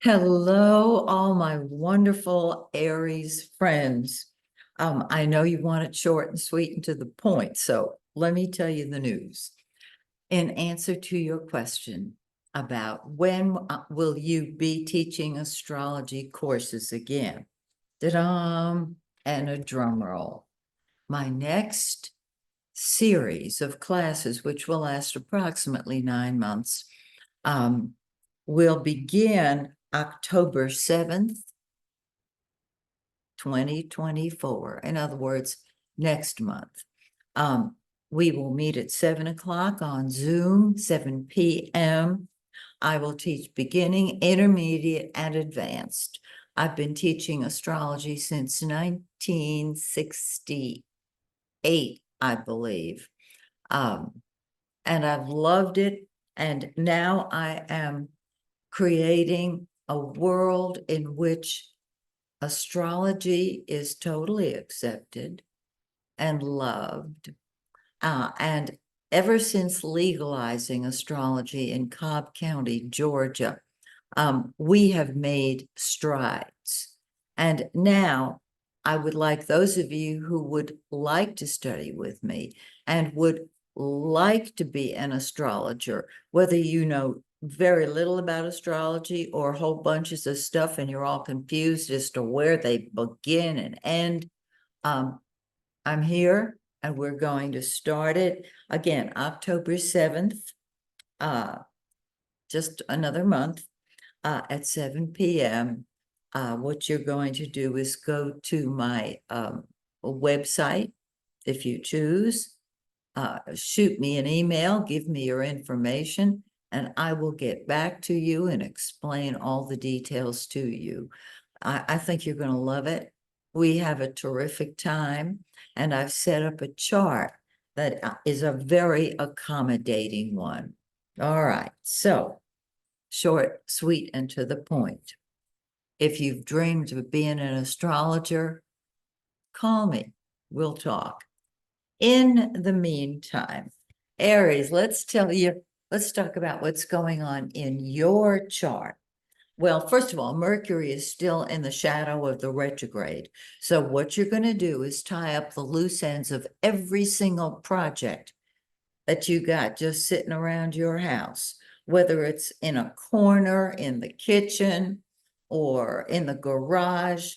Hello, all my wonderful Aries friends. I know you want it short and sweet and to the point, so let me tell you the news. In answer to your question about when will you be teaching astrology courses again? Da-dum, and a drum roll. My next series of classes, which will last approximately 9 months, um, will begin October 7th, 2024. In other words, next month. We will meet at 7 o'clock on Zoom, 7 p.m. I will teach beginning, intermediate, and advanced. I've been teaching astrology since 1968, I believe. And I've loved it. And now I am creating a world in which astrology is totally accepted and loved. And ever since legalizing astrology in Cobb County, Georgia, we have made strides. And now I would like those of you who would like to study with me and would like to be an astrologer, whether you know very little about astrology or whole bunches of stuff and you're all confused as to where they begin and end. I'm here and we're going to start it again, October 7th, just another month, at 7 p.m. What you're going to do is go to my website, if you choose, shoot me an email, give me your information, and I will get back to you and explain all the details to you. I think you're going to love it. We have a terrific time, and I've set up a chart that is a very accommodating one. All right, so short, sweet, and to the point. If you've dreamed of being an astrologer, call me. We'll talk. In the meantime, Aries, let's talk about what's going on in your chart. Well, first of all, Mercury is still in the shadow of the retrograde. So what you're going to do is tie up the loose ends of every single project that you got just sitting around your house, whether it's in a corner, in the kitchen, or in the garage.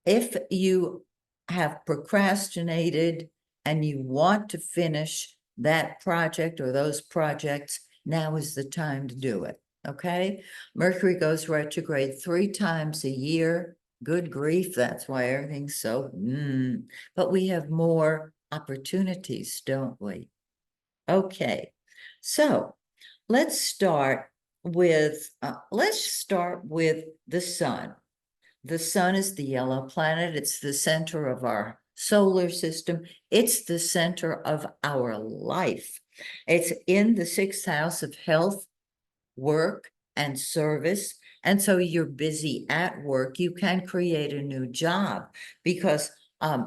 If you have procrastinated and you want to finish that project or those projects, now is the time to do it. Okay. Mercury goes retrograde 3 times a year. Good grief. That's why everything's so, but we have more opportunities, don't we? Okay. So let's start with the sun. The sun is the yellow planet. It's the center of our solar system. It's the center of our life. It's in the sixth house of health, work, and service. And so you're busy at work. You can create a new job because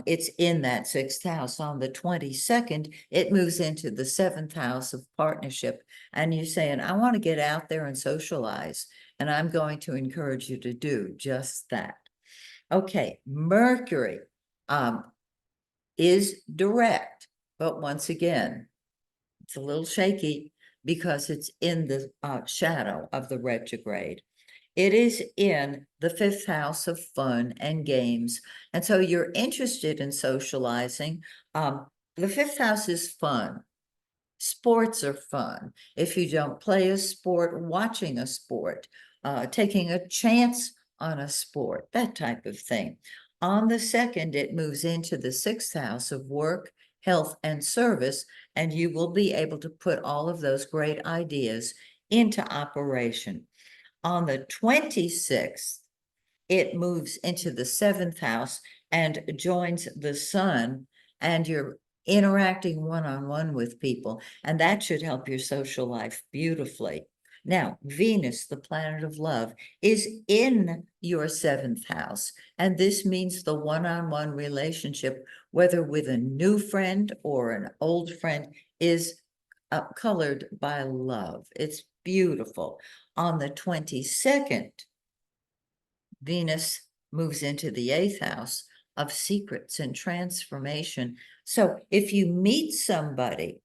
it's in that sixth house. On the 22nd, it moves into the seventh house of partnership. And you're saying, I want to get out there and socialize. And I'm going to encourage you to do just that. Okay, Mercury is direct, but once again, it's a little shaky because it's in the shadow of the retrograde. It is in the fifth house of fun and games. And so you're interested in socializing. The fifth house is fun. Sports are fun. If you don't play a sport, watching a sport, taking a chance on a sport, that type of thing. On the second, it moves into the sixth house of work, health, and service, and you will be able to put all of those great ideas into operation. On the 26th, it moves into the seventh house and joins the sun, and you're interacting one-on-one with people, and that should help your social life beautifully. Now, Venus, the planet of love, is in your seventh house, and this means the one-on-one relationship, whether with a new friend or an old friend, is colored by love. It's beautiful. On the 22nd, Venus moves into the 8th house of secrets and transformation. So if you meet somebody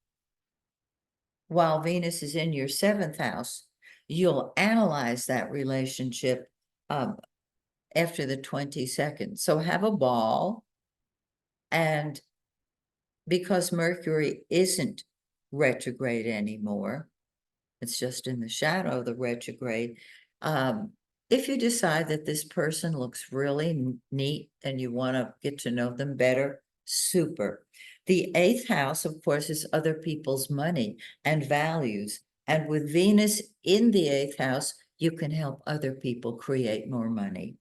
while Venus is in your 7th house, you'll analyze that relationship after the 22nd. So have a ball. And because Mercury isn't retrograde anymore, it's just in the shadow of the retrograde. If you decide that this person looks really neat and you want to get to know them better, super. The 8th house, of course, is other people's money and values. And with Venus in the 8th house, you can help other people create more money.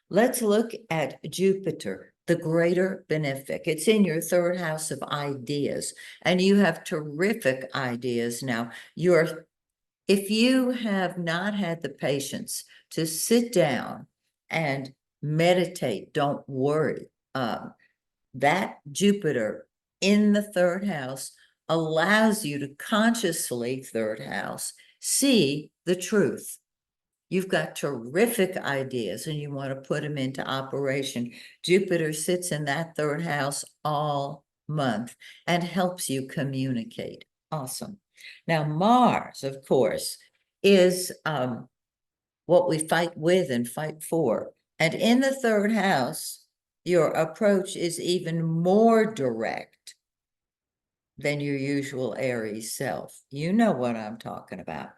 Let's look at Jupiter, the greater benefic. It's in your 3rd house of ideas, and you have terrific ideas now. If you have not had the patience to sit down and meditate, don't worry. That Jupiter in the 3rd house allows you to consciously, 3rd house, see the truth. You've got terrific ideas and you want to put them into operation. Jupiter sits in that 3rd house all month and helps you communicate. Awesome. Now, Mars, of course, is what we fight with and fight for. And in the 3rd house, your approach is even more direct than your usual Aries self. You know what I'm talking about.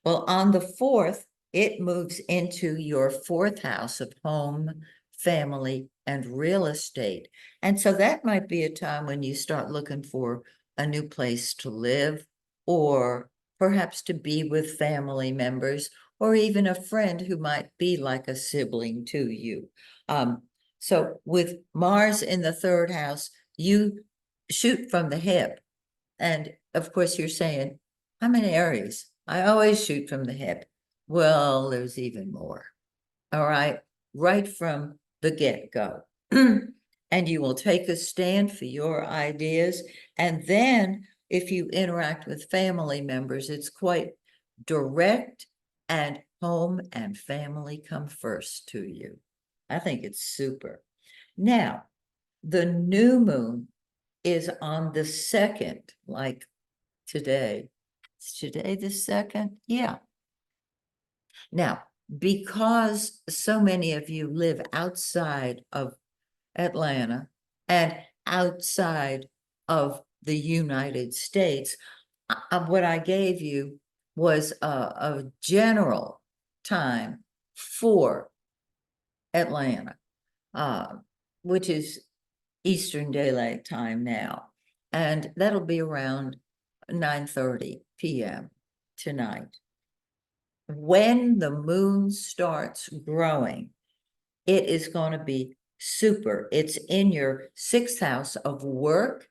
Well, on the 4th, it moves into your 4th house of home, family, and real estate. And so that might be a time when you start looking for a new place to live, or perhaps to be with family members, or even a friend who might be like a sibling to you. So with Mars in the 3rd house, you shoot from the hip. And of course, you're saying, I'm an Aries. I always shoot from the hip. Well, there's even more. All right. Right from the get-go. And you will take a stand for your ideas. And then if you interact with family members, it's quite direct, and home and family come first to you. I think it's super. Now, the new moon is on the 2nd, like today. Is today the 2nd? Yeah. Now, because so many of you live outside of Atlanta and outside of the United States, what I gave you was a general time for Atlanta, which is Eastern Daylight Time now. And that'll be around 9:30 p.m. tonight. When the moon starts growing, it is going to be super. It's in your 6th house of work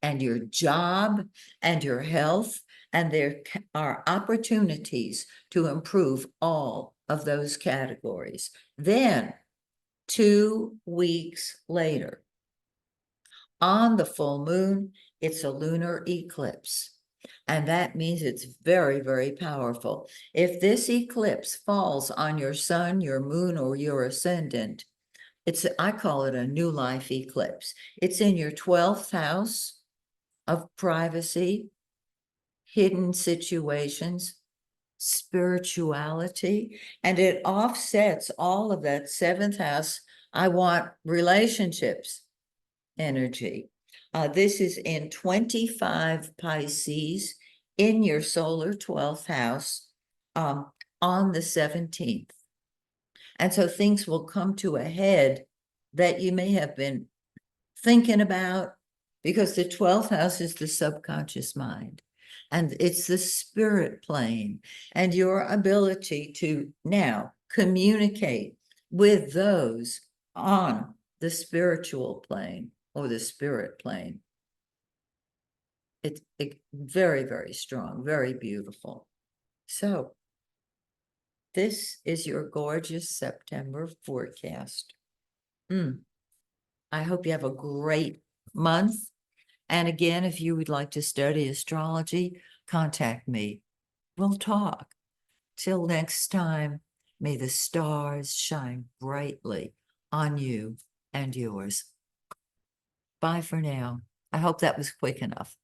and your job and your health. And there are opportunities to improve all of those categories. Then 2 weeks later, on the full moon, it's a lunar eclipse. And that means it's very, very powerful. If this eclipse falls on your sun, your moon, or your ascendant, I call it a new life eclipse. It's in your 12th house of privacy, hidden situations, spirituality, and it offsets all of that 7th house. I want relationships energy. This is in 25 Pisces in your solar 12th house on the 17th. And so things will come to a head that you may have been thinking about, because the 12th house is the subconscious mind. And it's the spirit plane and your ability to now communicate with those on the spiritual plane or the spirit plane. It's very, very strong, very beautiful. So this is your gorgeous September forecast. I hope you have a great month. And again, if you would like to study astrology, contact me. we'll talk. Till next time, may the stars shine brightly on you and yours. Bye for now. I hope that was quick enough.